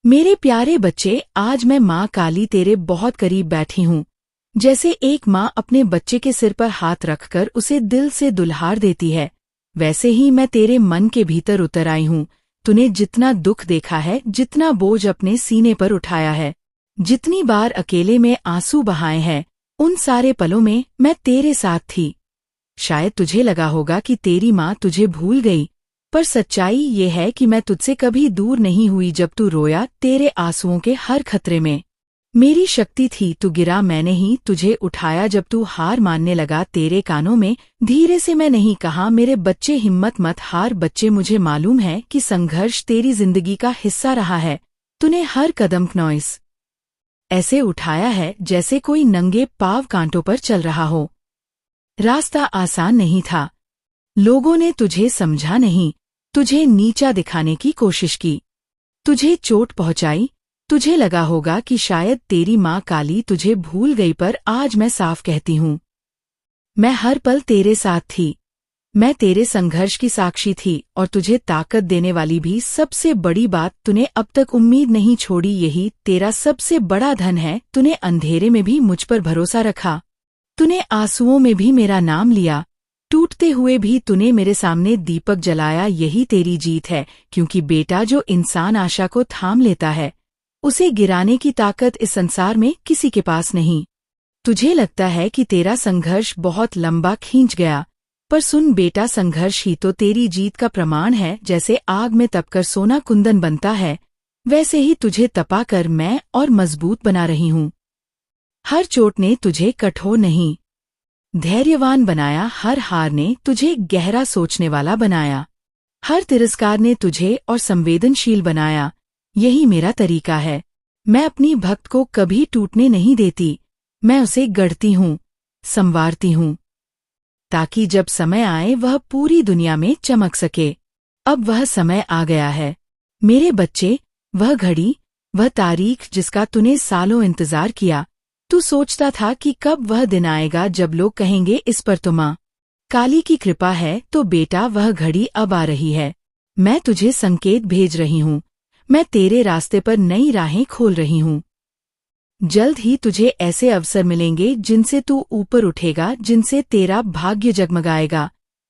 मेरे प्यारे बच्चे, आज मैं माँ काली तेरे बहुत करीब बैठी हूँ। जैसे एक माँ अपने बच्चे के सिर पर हाथ रखकर उसे दिल से दुल्हार देती है, वैसे ही मैं तेरे मन के भीतर उतर आई हूँ। तूने जितना दुख देखा है, जितना बोझ अपने सीने पर उठाया है, जितनी बार अकेले में आंसू बहाए हैं, उन सारे पलों में मैं तेरे साथ थी। शायद तुझे लगा होगा कि तेरी माँ तुझे भूल गई, पर सच्चाई ये है कि मैं तुझसे कभी दूर नहीं हुई। जब तू रोया, तेरे आंसुओं के हर खतरे में मेरी शक्ति थी। तू गिरा, मैंने ही तुझे उठाया। जब तू हार मानने लगा, तेरे कानों में धीरे से मैं नहीं कहा, मेरे बच्चे हिम्मत मत हार। बच्चे, मुझे मालूम है कि संघर्ष तेरी जिंदगी का हिस्सा रहा है। तूने हर कदम क्नॉइस ऐसे उठाया है जैसे कोई नंगे पांव कांटों पर चल रहा हो। रास्ता आसान नहीं था, लोगों ने तुझे समझा नहीं, तुझे नीचा दिखाने की कोशिश की, तुझे चोट पहुंचाई। तुझे लगा होगा कि शायद तेरी माँ काली तुझे भूल गई, पर आज मैं साफ कहती हूँ, मैं हर पल तेरे साथ थी। मैं तेरे संघर्ष की साक्षी थी और तुझे ताकत देने वाली भी। सबसे बड़ी बात, तूने अब तक उम्मीद नहीं छोड़ी, यही तेरा सबसे बड़ा धन है। तूने अंधेरे में भी मुझ पर भरोसा रखा, तूने आंसुओं में भी मेरा नाम लिया, टूटते हुए भी तूने मेरे सामने दीपक जलाया। यही तेरी जीत है, क्योंकि बेटा, जो इंसान आशा को थाम लेता है, उसे गिराने की ताकत इस संसार में किसी के पास नहीं। तुझे लगता है कि तेरा संघर्ष बहुत लंबा खींच गया, पर सुन बेटा, संघर्ष ही तो तेरी जीत का प्रमाण है। जैसे आग में तपकर सोना कुंदन बनता है, वैसे ही तुझे तपा कर मैं और मजबूत बना रही हूँ। हर चोट ने तुझे कठोर नहीं, धैर्यवान बनाया। हर हार ने तुझे गहरा सोचने वाला बनाया। हर तिरस्कार ने तुझे और संवेदनशील बनाया। यही मेरा तरीका है। मैं अपनी भक्त को कभी टूटने नहीं देती, मैं उसे गढ़ती हूँ, संवारती हूँ, ताकि जब समय आए वह पूरी दुनिया में चमक सके। अब वह समय आ गया है मेरे बच्चे, वह घड़ी, वह तारीख जिसका तूने सालों इंतजार किया। तू सोचता था कि कब वह दिन आएगा जब लोग कहेंगे, इस पर तो माँ काली की कृपा है। तो बेटा, वह घड़ी अब आ रही है। मैं तुझे संकेत भेज रही हूँ, मैं तेरे रास्ते पर नई राहें खोल रही हूँ। जल्द ही तुझे ऐसे अवसर मिलेंगे जिनसे तू ऊपर उठेगा, जिनसे तेरा भाग्य जगमगाएगा।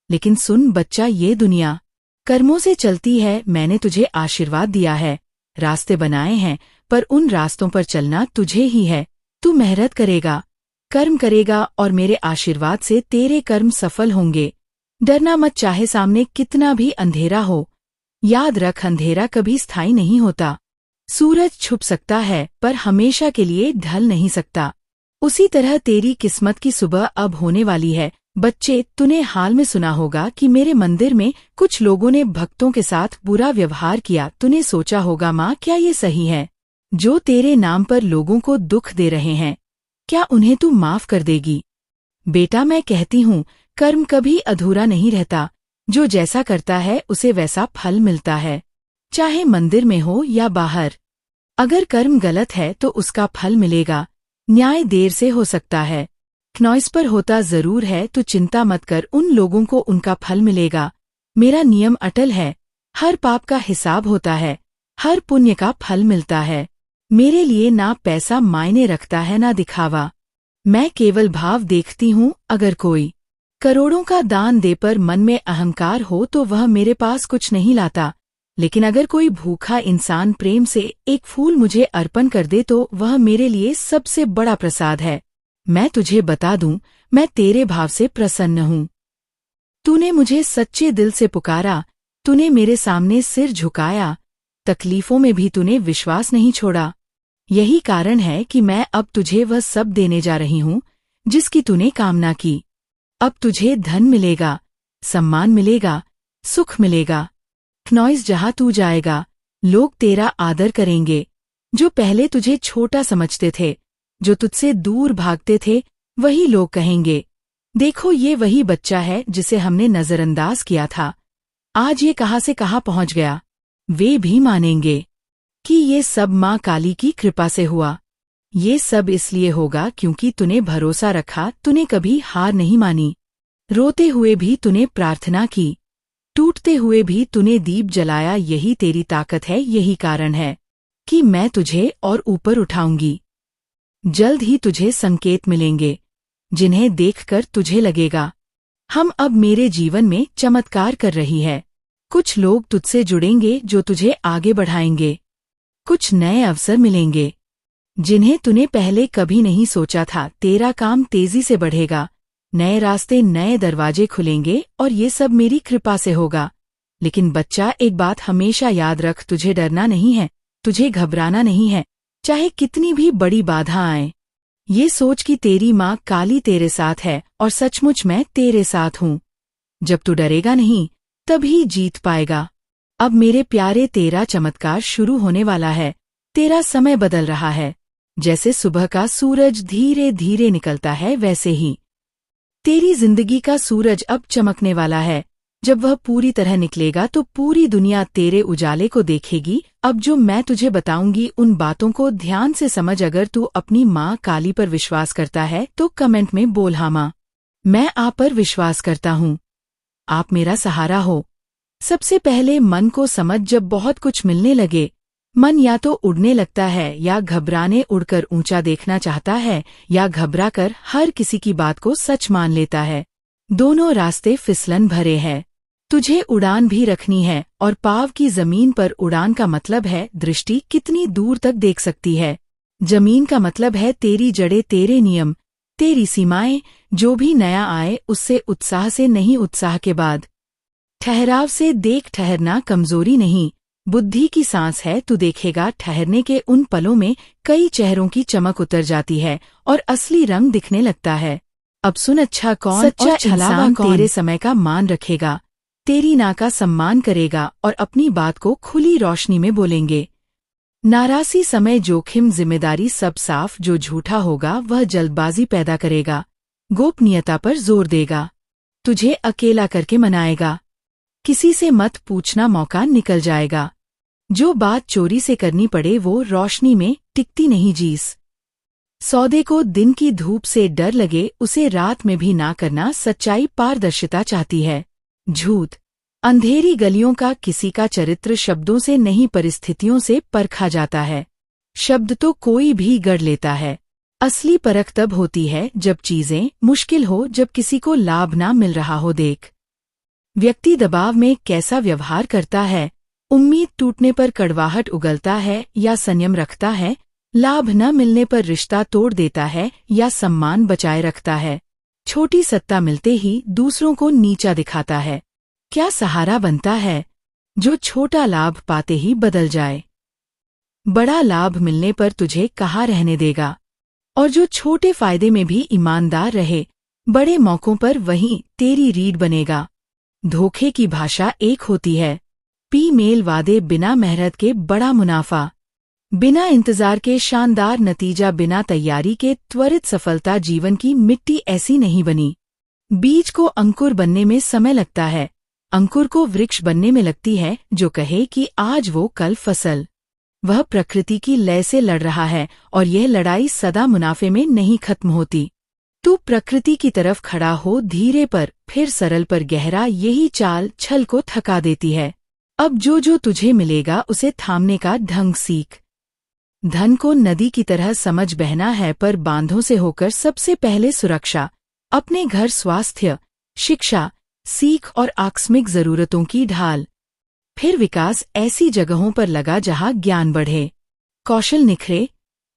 लेकिन सुन बच्चा, ये दुनिया कर्मों से चलती है। मैंने तुझे आशीर्वाद दिया है, रास्ते बनाए हैं, पर उन रास्तों पर चलना तुझे ही है। तू मेहनत करेगा, कर्म करेगा, और मेरे आशीर्वाद से तेरे कर्म सफल होंगे। डरना मत, चाहे सामने कितना भी अंधेरा हो। याद रख, अंधेरा कभी स्थायी नहीं होता। सूरज छुप सकता है, पर हमेशा के लिए ढल नहीं सकता। उसी तरह तेरी किस्मत की सुबह अब होने वाली है। बच्चे, तूने हाल में सुना होगा कि मेरे मंदिर में कुछ लोगों ने भक्तों के साथ बुरा व्यवहार किया। तूने सोचा होगा, माँ, क्या ये सही है? जो तेरे नाम पर लोगों को दुख दे रहे हैं, क्या उन्हें तू माफ कर देगी? बेटा, मैं कहती हूँ, कर्म कभी अधूरा नहीं रहता। जो जैसा करता है उसे वैसा फल मिलता है, चाहे मंदिर में हो या बाहर। अगर कर्म गलत है तो उसका फल मिलेगा, न्याय देर से हो सकता है, क्नॉइस पर होता जरूर है। तो चिंता मत कर, उन लोगों को उनका फल मिलेगा। मेरा नियम अटल है, हर पाप का हिसाब होता है, हर पुण्य का फल मिलता है। मेरे लिए ना पैसा मायने रखता है, ना दिखावा। मैं केवल भाव देखती हूँ। अगर कोई करोड़ों का दान दे पर मन में अहंकार हो तो वह मेरे पास कुछ नहीं लाता। लेकिन अगर कोई भूखा इंसान प्रेम से एक फूल मुझे अर्पण कर दे तो वह मेरे लिए सबसे बड़ा प्रसाद है। मैं तुझे बता दूं, मैं तेरे भाव से प्रसन्न हूँ। तूने मुझे सच्चे दिल से पुकारा, तूने मेरे सामने सिर झुकाया, तकलीफों में भी तूने विश्वास नहीं छोड़ा। यही कारण है कि मैं अब तुझे वह सब देने जा रही हूँ जिसकी तूने कामना की। अब तुझे धन मिलेगा, सम्मान मिलेगा, सुख मिलेगा। क्नॉइस, जहाँ तू जाएगा, लोग तेरा आदर करेंगे। जो पहले तुझे छोटा समझते थे, जो तुझसे दूर भागते थे, वही लोग कहेंगे, देखो, ये वही बच्चा है जिसे हमने नजरअंदाज किया था। आज ये कहाँ से कहाँ पहुँच गया। वे भी मानेंगे कि ये सब माँ काली की कृपा से हुआ। ये सब इसलिए होगा क्योंकि तूने भरोसा रखा, तूने कभी हार नहीं मानी। रोते हुए भी तूने प्रार्थना की, टूटते हुए भी तूने दीप जलाया। यही तेरी ताकत है, यही कारण है कि मैं तुझे और ऊपर उठाऊंगी। जल्द ही तुझे संकेत मिलेंगे जिन्हें देखकर तुझे लगेगा हम अब मेरे जीवन में चमत्कार कर रही है। कुछ लोग तुझसे जुड़ेंगे जो तुझे आगे बढ़ाएंगे। कुछ नए अवसर मिलेंगे जिन्हें तूने पहले कभी नहीं सोचा था। तेरा काम तेजी से बढ़ेगा, नए रास्ते, नए दरवाजे खुलेंगे और ये सब मेरी कृपा से होगा। लेकिन बच्चा, एक बात हमेशा याद रख, तुझे डरना नहीं है, तुझे घबराना नहीं है, चाहे कितनी भी बड़ी बाधा आए। ये सोच कि तेरी माँ काली तेरे साथ है और सचमुच मैं तेरे साथ हूँ। जब तू डरेगा नहीं तभी जीत पाएगा। अब मेरे प्यारे, तेरा चमत्कार शुरू होने वाला है। तेरा समय बदल रहा है। जैसे सुबह का सूरज धीरे धीरे निकलता है, वैसे ही तेरी जिंदगी का सूरज अब चमकने वाला है। जब वह पूरी तरह निकलेगा तो पूरी दुनिया तेरे उजाले को देखेगी। अब जो मैं तुझे बताऊंगी उन बातों को ध्यान से समझ। अगर तू अपनी माँ काली पर विश्वास करता है तो कमेंट में बोल हाँ माँ, मैं आप पर विश्वास करता हूँ, आप मेरा सहारा हो। सबसे पहले मन को समझ। जब बहुत कुछ मिलने लगे, मन या तो उड़ने लगता है या घबराने, उड़कर ऊंचा देखना चाहता है या घबराकर हर किसी की बात को सच मान लेता है। दोनों रास्ते फिसलन भरे हैं। तुझे उड़ान भी रखनी है और पाँव की जमीन पर। उड़ान का मतलब है दृष्टि कितनी दूर तक देख सकती है। जमीन का मतलब है तेरी जड़ें, तेरे नियम, तेरी सीमाएं। जो भी नया आए उससे उत्साह से नहीं, उत्साह के बाद ठहराव से देख। ठहरना कमजोरी नहीं, बुद्धि की सांस है। तू देखेगा ठहरने के उन पलों में कई चेहरों की चमक उतर जाती है और असली रंग दिखने लगता है। अब सुन, अच्छा कौन, सच्चा इंसान तेरे समय का मान रखेगा, तेरी ना का सम्मान करेगा और अपनी बात को खुली रोशनी में बोलेंगे। नारासी समय, जोखिम, जिम्मेदारी सब साफ। जो झूठा होगा वह जल्दबाजी पैदा करेगा, गोपनीयता पर जोर देगा, तुझे अकेला करके मनाएगा। किसी से मत पूछना, मौका निकल जाएगा। जो बात चोरी से करनी पड़े वो रोशनी में टिकती नहीं। जीस सौदे को दिन की धूप से डर लगे उसे रात में भी ना करना। सच्चाई पारदर्शिता चाहती है। झूठ, अंधेरी गलियों का किसी का चरित्र शब्दों से नहीं, परिस्थितियों से परखा जाता है। शब्द तो कोई भी गढ़ लेता है। असली परख तब होती है जब चीजें मुश्किल हो, जब किसी को लाभ ना मिल रहा हो। देख, व्यक्ति दबाव में कैसा व्यवहार करता है। उम्मीद टूटने पर कड़वाहट उगलता है या संयम रखता है। लाभ न मिलने पर रिश्ता तोड़ देता है या सम्मान बचाए रखता है। छोटी सत्ता मिलते ही दूसरों को नीचा दिखाता है। क्या सहारा बनता है जो छोटा लाभ पाते ही बदल जाए। बड़ा लाभ मिलने पर तुझे कहाँ रहने देगा। और जो छोटे फायदे में भी ईमानदार रहे, बड़े मौकों पर वहीं तेरी रीढ़ बनेगा। धोखे की भाषा एक होती है। पी मेल वादे, बिना मेहनत के बड़ा मुनाफा, बिना इंतजार के शानदार नतीजा, बिना तैयारी के त्वरित सफलता। जीवन की मिट्टी ऐसी नहीं बनी। बीज को अंकुर बनने में समय लगता है, अंकुर को वृक्ष बनने में लगती है। जो कहे कि आज वो कल फसल, वह प्रकृति की लय से लड़ रहा है और यह लड़ाई सदा मुनाफे में नहीं खत्म होती। तू प्रकृति की तरफ खड़ा हो, धीरे पर फिर सरल पर गहरा। यही चाल छल को थका देती है। अब जो तुझे मिलेगा उसे थामने का ढंग सीख। धन को नदी की तरह समझ, बहना है पर बांधों से होकर। सबसे पहले सुरक्षा, अपने घर, स्वास्थ्य, शिक्षा, सीख और आकस्मिक जरूरतों की ढाल। फिर विकास, ऐसी जगहों पर लगा जहां ज्ञान बढ़े, कौशल निखरे,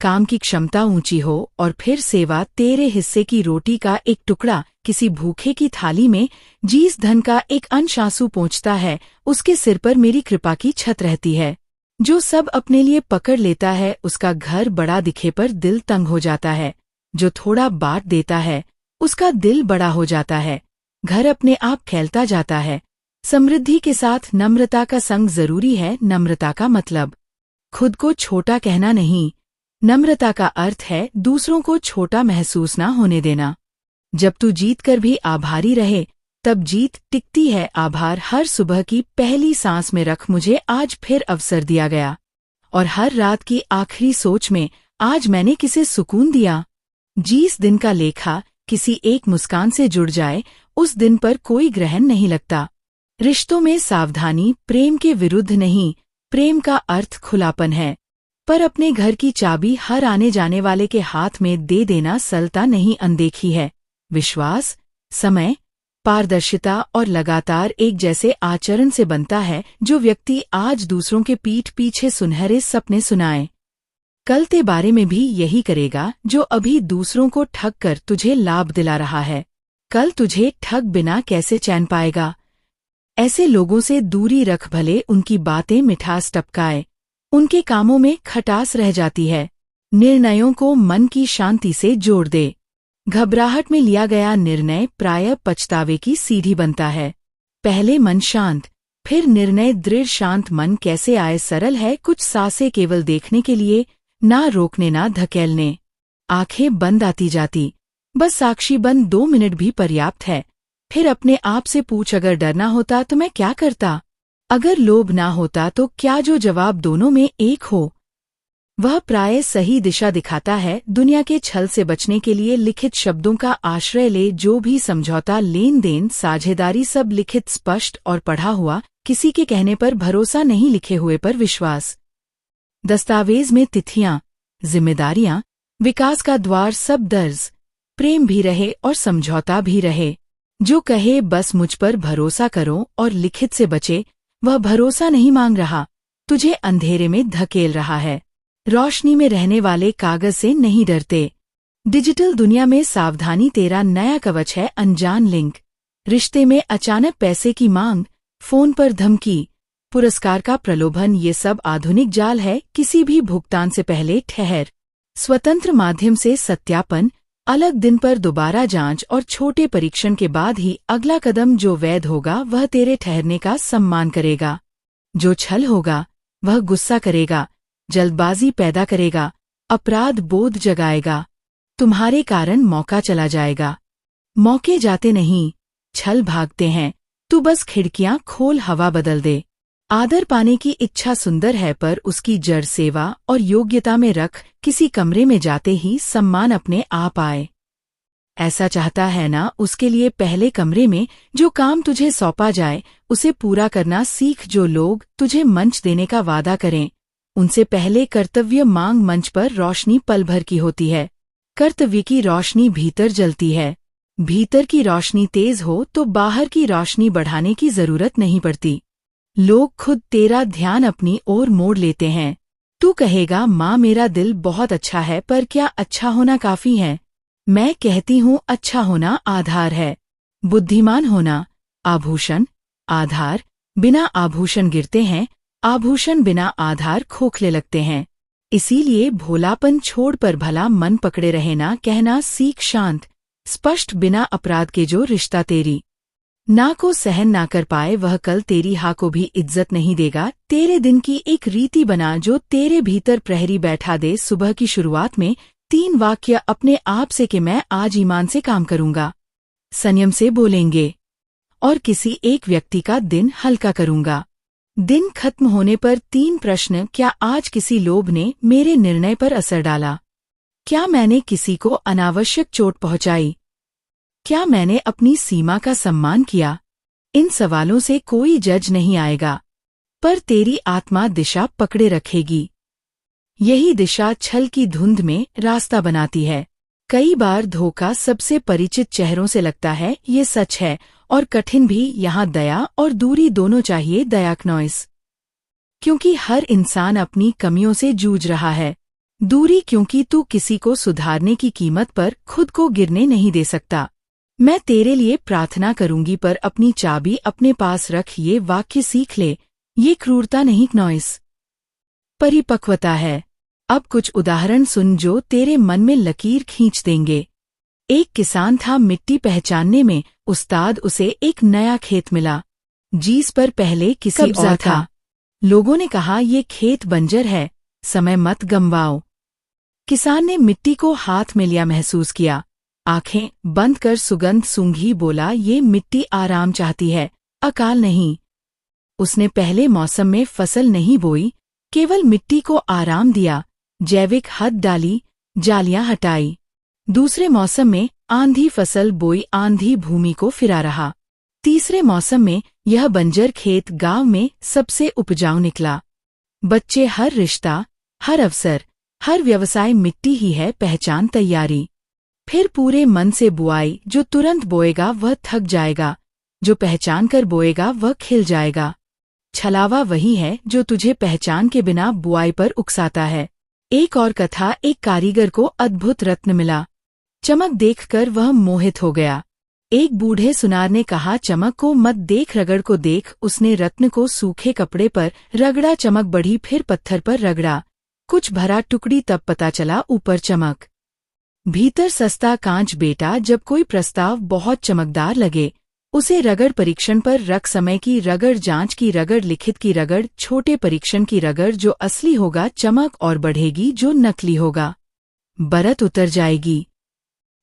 काम की क्षमता ऊंची हो। और फिर सेवा, तेरे हिस्से की रोटी का एक टुकड़ा किसी भूखे की थाली में। जिस धन का एक अंश आंसू पहुंचता है उसके सिर पर मेरी कृपा की छत रहती है। जो सब अपने लिए पकड़ लेता है उसका घर बड़ा दिखे पर दिल तंग हो जाता है। जो थोड़ा बांट देता है उसका दिल बड़ा हो जाता है। घर अपने आप फैलता जाता है। समृद्धि के साथ नम्रता का संग जरूरी है। नम्रता का मतलब खुद को छोटा कहना नहीं, नम्रता का अर्थ है दूसरों को छोटा महसूस ना होने देना। जब तू जीत कर भी आभारी रहे तब जीत टिकती है। आभार हर सुबह की पहली सांस में रख, मुझे आज फिर अवसर दिया गया। और हर रात की आखिरी सोच में, आज मैंने किसे सुकून दिया। जिस दिन का लेखा किसी एक मुस्कान से जुड़ जाए उस दिन पर कोई ग्रहण नहीं लगता। रिश्तों में सावधानी, प्रेम के विरुद्ध नहीं, प्रेम का अर्थ खुलापन है। पर अपने घर की चाबी हर आने जाने वाले के हाथ में दे देना सलता नहीं अनदेखी है। विश्वास, समय, पारदर्शिता और लगातार एक जैसे आचरण से बनता है जो व्यक्ति आज दूसरों के पीठ पीछे सुनहरे सपने सुनाए, कल ते बारे में भी यही करेगा जो अभी दूसरों को ठग कर तुझे लाभ दिला रहा है। कल तुझे ठग बिना कैसे चैन पाएगा। ऐसे लोगों से दूरी रख, भले उनकी बातें मिठास टपकाए, उनके कामों में खटास रह जाती है। निर्णयों को मन की शांति से जोड़ दे। घबराहट में लिया गया निर्णय प्रायः पछतावे की सीढ़ी बनता है। पहले मन शांत, फिर निर्णय दृढ़। शांत मन कैसे आए? सरल है, कुछ सांसें केवल देखने के लिए, ना रोकने ना धकेलने। आंखें बंद आती जाती, बस साक्षी बन 2 मिनट भी पर्याप्त है। फिर अपने आप से पूछ, अगर डर ना होता तो मैं क्या करता? अगर लोभ ना होता तो क्या? जो जवाब दोनों में एक हो वह प्राय सही दिशा दिखाता है। दुनिया के छल से बचने के लिए लिखित शब्दों का आश्रय ले। जो भी समझौता, लेन देन, साझेदारी, सब लिखित, स्पष्ट और पढ़ा हुआ। किसी के कहने पर भरोसा नहीं, लिखे हुए पर विश्वास। दस्तावेज में तिथियां, जिम्मेदारियां, विकास का द्वार सब दर्ज। प्रेम भी रहे और समझौता भी रहे। जो कहे बस मुझ पर भरोसा करो और लिखित से बचे, वह भरोसा नहीं मांग रहा, तुझे अंधेरे में धकेल रहा है। रोशनी में रहने वाले कागज से नहीं डरते। डिजिटल दुनिया में सावधानी तेरा नया कवच है। अनजान लिंक, रिश्ते में अचानक पैसे की मांग, फोन पर धमकी, पुरस्कार का प्रलोभन, ये सब आधुनिक जाल है। किसी भी भुगतान से पहले ठहर। स्वतंत्र माध्यम से सत्यापन, अलग दिन पर दोबारा जांच और छोटे परीक्षण के बाद ही अगला कदम। जो वैध होगा वह तेरे ठहरने का सम्मान करेगा। जो छल होगा वह गुस्सा करेगा, जल्दबाजी पैदा करेगा, अपराध बोध जगाएगा। तुम्हारे कारण मौका चला जाएगा। मौके जाते नहीं, छल भागते हैं। तू बस खिड़कियां खोल, हवा बदल दे। आदर पाने की इच्छा सुंदर है, पर उसकी जड़ सेवा और योग्यता में रख। किसी कमरे में जाते ही सम्मान अपने आप आए। ऐसा चाहता है ना? उसके लिए पहले कमरे में जो काम तुझे सौंपा जाए उसे पूरा करना सीख। जो लोग तुझे मंच देने का वादा करें उनसे पहले कर्तव्य मांग। मंच पर रोशनी पल भर की होती है, कर्तव्य की रोशनी भीतर जलती है। भीतर की रोशनी तेज हो तो बाहर की रोशनी बढ़ाने की जरूरत नहीं पड़ती। लोग खुद तेरा ध्यान अपनी ओर मोड़ लेते हैं। तू कहेगा, माँ मेरा दिल बहुत अच्छा है, पर क्या अच्छा होना काफी है? मैं कहती हूँ, अच्छा होना आधार है। बुद्धिमान होना आभूषण, आधार बिना आभूषण गिरते हैं, आभूषण बिना आधार खोखले लगते हैं। इसीलिए भोलापन छोड़ पर भला मन पकड़े रहे ना कहना सीख। शांत, स्पष्ट, बिना अपराध के। जो रिश्ता तेरी ना को सहन ना कर पाए वह कल तेरी हाँ को भी इज्जत नहीं देगा। तेरे दिन की एक रीति बना जो तेरे भीतर प्रहरी बैठा दे। सुबह की शुरुआत में 3 वाक्य अपने आप से कि मैं आज ईमान से काम करूंगा, संयम से बोलेंगे और किसी एक व्यक्ति का दिन हल्का करूंगा। दिन खत्म होने पर 3 प्रश्न, क्या आज किसी लोभ ने मेरे निर्णय पर असर डाला? क्या मैंने किसी को अनावश्यक चोट पहुंचाई? क्या मैंने अपनी सीमा का सम्मान किया? इन सवालों से कोई जज नहीं आएगा, पर तेरी आत्मा दिशा पकड़े रखेगी। यही दिशा छल की धुंध में रास्ता बनाती है। कई बार धोखा सबसे परिचित चेहरों से लगता है, ये सच है, और कठिन भी। यहाँ दया और दूरी दोनों चाहिए। दयाक्नॉइस, क्योंकि हर इंसान अपनी कमियों से जूझ रहा है। दूरी, क्योंकि तू किसी को सुधारने की कीमत पर खुद को गिरने नहीं दे सकता। मैं तेरे लिए प्रार्थना करूंगी, पर अपनी चाबी अपने पास रख। ये वाक्य सीख ले, ये क्रूरता नहीं, नॉइस परिपक्वता है। अब कुछ उदाहरण सुन जो तेरे मन में लकीर खींच देंगे। एक किसान था, मिट्टी पहचानने में उस्ताद। उसे एक नया खेत मिला, जिस पर पहले किसी और था। लोगों ने कहा, ये खेत बंजर है, समय मत गंवाओ। किसान ने मिट्टी को हाथ में लिया, महसूस किया, आंखें बंद कर सुगंध सूंघी, बोला, ये मिट्टी आराम चाहती है, अकाल नहीं। उसने पहले मौसम में फसल नहीं बोई, केवल मिट्टी को आराम दिया, जैविक हद डाली, जालियां हटाई। दूसरे मौसम में आंधी फसल बोई, आंधी भूमि को फिरा रहा। तीसरे मौसम में यह बंजर खेत गांव में सबसे उपजाऊ निकला। बच्चे हर रिश्ता, हर अवसर, हर व्यवसाय मिट्टी ही है, पहचान तैयारी। फिर पूरे मन से बुआई, जो तुरंत बोएगा वह थक जाएगा, जो पहचान कर बोएगा वह खिल जाएगा। छलावा वही है जो तुझे पहचान के बिना बुआई पर उकसाता है। एक और कथा, एक कारीगर को अद्भुत रत्न मिला। चमक देखकर वह मोहित हो गया। एक बूढ़े सुनार ने कहा, चमक को मत देख, रगड़ को देख। उसने रत्न को सूखे कपड़े पर रगड़ा, चमक बढ़ी, फिर पत्थर पर रगड़ा, कुछ भरा टुकड़ी, तब पता चला ऊपर चमक, भीतर सस्ता कांच। बेटा, जब कोई प्रस्ताव बहुत चमकदार लगे, उसे रगड़, परीक्षण पर रख। समय की रगड़, जांच की रगड़, लिखित की रगड़, छोटे परीक्षण की रगड़। जो असली होगा चमक और बढ़ेगी, जो नकली होगा बरत उतर जाएगी।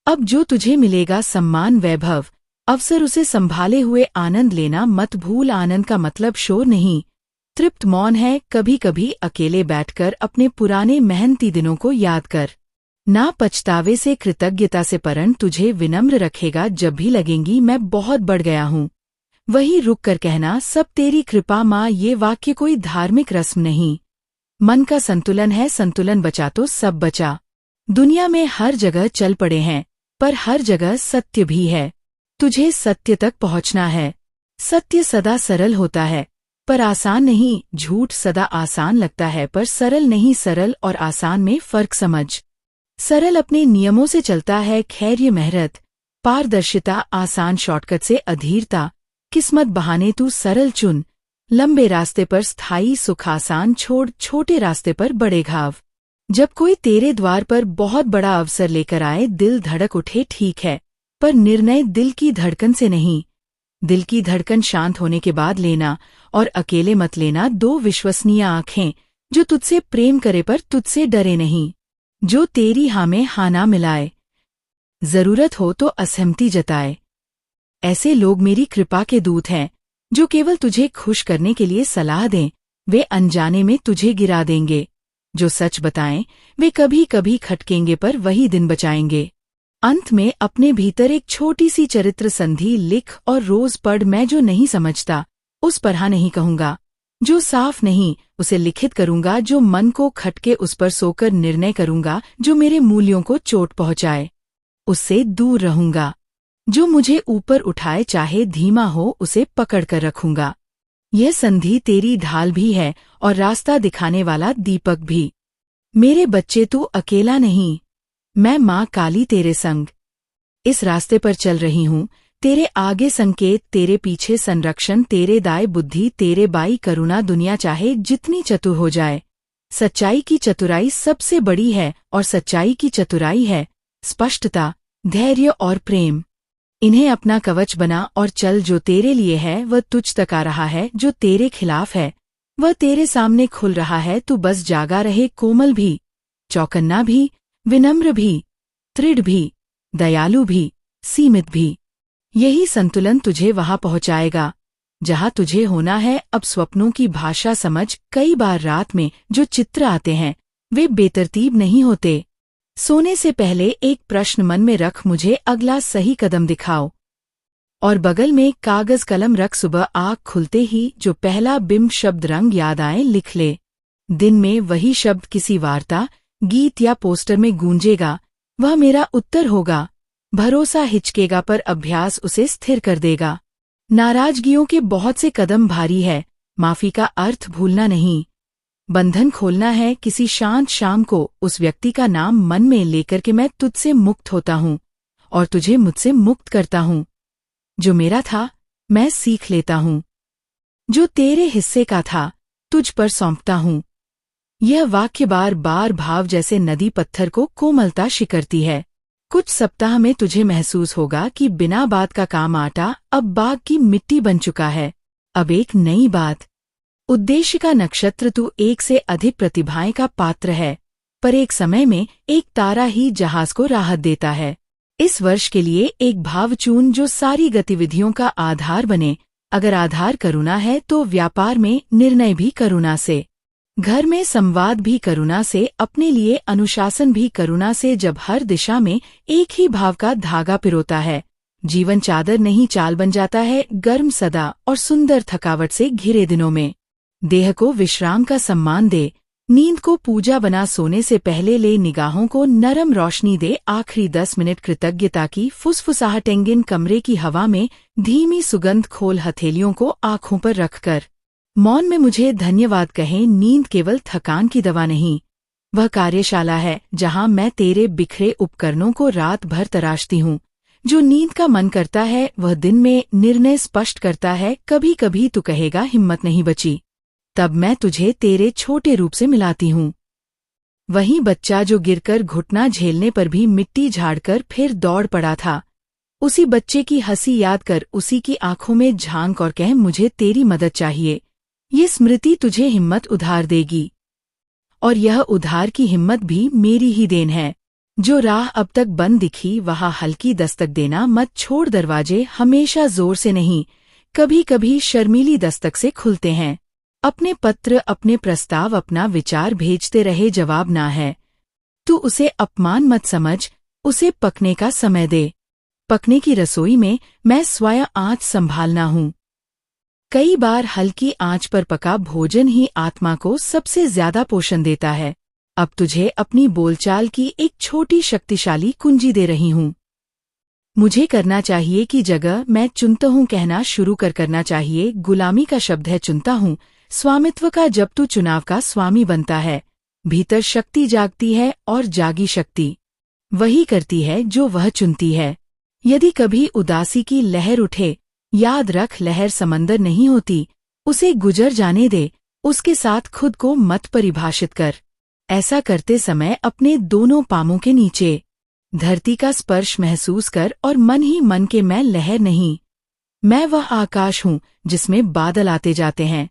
अब जो तुझे मिलेगा सम्मान, वैभव, अवसर, उसे संभाले हुए आनंद लेना मत भूल। आनंद का मतलब शोर नहीं, तृप्त मौन है। कभी कभी अकेले बैठकर अपने पुराने मेहनती दिनों को याद कर, ना पछतावे से, कृतज्ञता से। परण तुझे विनम्र रखेगा। जब भी लगेंगी मैं बहुत बढ़ गया हूँ, वही रुक कर कहना, सब तेरी कृपा माँ। ये वाक्य कोई धार्मिक रस्म नहीं, मन का संतुलन है। संतुलन बचा तो सब बचा। दुनिया में हर जगह चल पड़े हैं, पर हर जगह सत्य भी है। तुझे सत्य तक पहुंचना है। सत्य सदा सरल होता है, पर आसान नहीं। झूठ सदा आसान लगता है, पर सरल नहीं। सरल और आसान में फर्क समझ। सरल अपने नियमों से चलता है, खैर्य, मेहनत, पारदर्शिता। आसान शॉर्टकट से अधीरता, किस्मत बहाने। तू सरल चुन, लंबे रास्ते पर स्थायी सुख। आसान छोड़, छोटे रास्ते पर बड़े घाव। जब कोई तेरे द्वार पर बहुत बड़ा अवसर लेकर आए, दिल धड़क उठे, ठीक है, पर निर्णय दिल की धड़कन से नहीं। दिल की धड़कन शांत होने के बाद लेना, और अकेले मत लेना। दो विश्वसनीय आंखें, जो तुझसे प्रेम करे पर तुझसे डरे नहीं, जो तेरी हाँ में हाँ ना मिलाए, जरूरत हो तो असहमति जताए। ऐसे लोग मेरी कृपा के दूत हैं, जो केवल तुझे खुश करने के लिए सलाह दें। वे अनजाने में तुझे गिरा देंगे। जो सच बताएं, वे कभी कभी खटकेंगे, पर वही दिन बचाएंगे। अंत में अपने भीतर एक छोटी सी चरित्र संधि लिख और रोज पढ़। मैं जो नहीं समझता उस पर हाँ नहीं कहूंगा, जो साफ नहीं उसे लिखित करूंगा, जो मन को खटके उस पर सोकर निर्णय करूंगा, जो मेरे मूल्यों को चोट पहुंचाए उससे दूर रहूंगा, जो मुझे ऊपर उठाए चाहे धीमा हो उसे पकड़ कर रखूंगा। यह संधि तेरी ढाल भी है और रास्ता दिखाने वाला दीपक भी। मेरे बच्चे, तू अकेला नहीं, मैं माँ काली तेरे संग इस रास्ते पर चल रही हूँ। तेरे आगे संकेत, तेरे पीछे संरक्षण, तेरे दाएं बुद्धि, तेरे बाई करुणा। दुनिया चाहे जितनी चतुर हो जाए, सच्चाई की चतुराई सबसे बड़ी है, और सच्चाई की चतुराई है स्पष्टता, धैर्य और प्रेम। इन्हें अपना कवच बना और चल। जो तेरे लिए है वह तुझ तक आ रहा है, जो तेरे खिलाफ है वह तेरे सामने खुल रहा है। तू बस जागा रहे, कोमल भी, चौकन्ना भी, विनम्र भी, दृढ़ भी, दयालु भी, सीमित भी। यही संतुलन तुझे वहां पहुंचाएगा जहां तुझे होना है। अब स्वप्नों की भाषा समझ। कई बार रात में जो चित्र आते हैं वे बेतरतीब नहीं होते। सोने से पहले एक प्रश्न मन में रख, मुझे अगला सही कदम दिखाओ, और बगल में कागज कलम रख। सुबह आँख खुलते ही जो पहला बिंब शब्द रंग याद आए लिख ले। दिन में वही शब्द किसी वार्ता, गीत या पोस्टर में गूंजेगा, वह मेरा उत्तर होगा। भरोसा हिचकेगा, पर अभ्यास उसे स्थिर कर देगा। नाराजगियों के बहुत से कदम भारी है, माफी का अर्थ भूलना नहीं। बंधन खोलना है किसी शांत शाम को, उस व्यक्ति का नाम मन में लेकर के मैं तुझसे मुक्त होता हूँ और तुझे मुझसे मुक्त करता हूँ। जो मेरा था मैं सीख लेता हूँ, जो तेरे हिस्से का था तुझ पर सौंपता हूँ। यह वाक्य बार बार भाव जैसे नदी पत्थर को कोमलता शिकरती है। कुछ सप्ताह में तुझे महसूस होगा कि बिना बात का काम आटा अब बाग की मिट्टी बन चुका है। अब एक नई बात, उद्देश्य का नक्षत्र। तू एक से अधिक प्रतिभाएं का पात्र है, पर एक समय में एक तारा ही जहाज को राहत देता है। इस वर्ष के लिए एक भाव चुन जो सारी गतिविधियों का आधार बने। अगर आधार करुणा है तो व्यापार में निर्णय भी करुणा से, घर में संवाद भी करुणा से, अपने लिए अनुशासन भी करुणा से। जब हर दिशा में एक ही भाव का धागा पिरोता है, जीवन चादर नहीं चाल बन जाता है। गर्म सदा और सुंदर थकावट से घिरे दिनों में देह को विश्राम का सम्मान दे, नींद को पूजा बना सोने से पहले ले निगाहों को नरम रोशनी दे। आखिरी 10 मिनट कृतज्ञता की फुसफुसाहटेंगिन कमरे की हवा में धीमी सुगंध खोल हथेलियों को आंखों पर रखकर मौन में मुझे धन्यवाद कहें। नींद केवल थकान की दवा नहीं, वह कार्यशाला है जहां मैं तेरे बिखरे उपकरणों को रात भर तराशती हूँ। जो नींद का मन करता है वह दिन में निर्णय स्पष्ट करता है। कभी कभी तू कहेगा हिम्मत नहीं बची, तब मैं तुझे तेरे छोटे रूप से मिलाती हूँ। वही बच्चा जो गिरकर घुटना झेलने पर भी मिट्टी झाड़कर फिर दौड़ पड़ा था। उसी बच्चे की हंसी याद कर, उसी की आंखों में झांक और कह मुझे तेरी मदद चाहिए। ये स्मृति तुझे हिम्मत उधार देगी, और यह उधार की हिम्मत भी मेरी ही देन है। जो राह अब तक बंद दिखी वहां हल्की दस्तक देना मत छोड़। दरवाजे हमेशा जोर से नहीं, कभी कभी शर्मीली दस्तक से खुलते हैं। अपने पत्र, अपने प्रस्ताव, अपना विचार भेजते रहे, जवाब ना है। तू उसे अपमान मत समझ, उसे पकने का समय दे। पकने की रसोई में मैं स्वयं आँच संभालना हूँ। कई बार हल्की आंच पर पका भोजन ही आत्मा को सबसे ज्यादा पोषण देता है। अब तुझे अपनी बोलचाल की एक छोटी शक्तिशाली कुंजी दे रही हूँ। मुझे करना चाहिए की जगह मैं चुनता हूँ कहना शुरू करना चाहिए। गुलामी का शब्द है चुनता हूँ, स्वामित्व का जब तू चुनाव का स्वामी बनता है। भीतर शक्ति जागती है और जागी शक्ति वही करती है जो वह चुनती है। यदि कभी उदासी की लहर उठे, याद रख लहर समंदर नहीं होती, उसे गुजर जाने दे। उसके साथ खुद को मत परिभाषित कर। ऐसा करते समय अपने दोनों पामों के नीचे धरती का स्पर्श महसूस कर और मन ही मन के मैं लहर नहीं, मैं वह आकाश हूँ जिसमें बादल आते जाते हैं।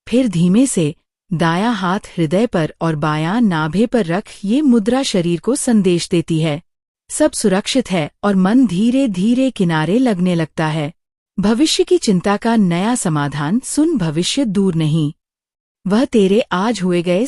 फिर धीमे से दायां हाथ हृदय पर और बायां नाभे पर रख। ये मुद्रा शरीर को संदेश देती है सब सुरक्षित है, और मन धीरे धीरे किनारे लगने लगता है। भविष्य की चिंता का नया समाधान सुन। भविष्य दूर नहीं, वह तेरे आज हुए गए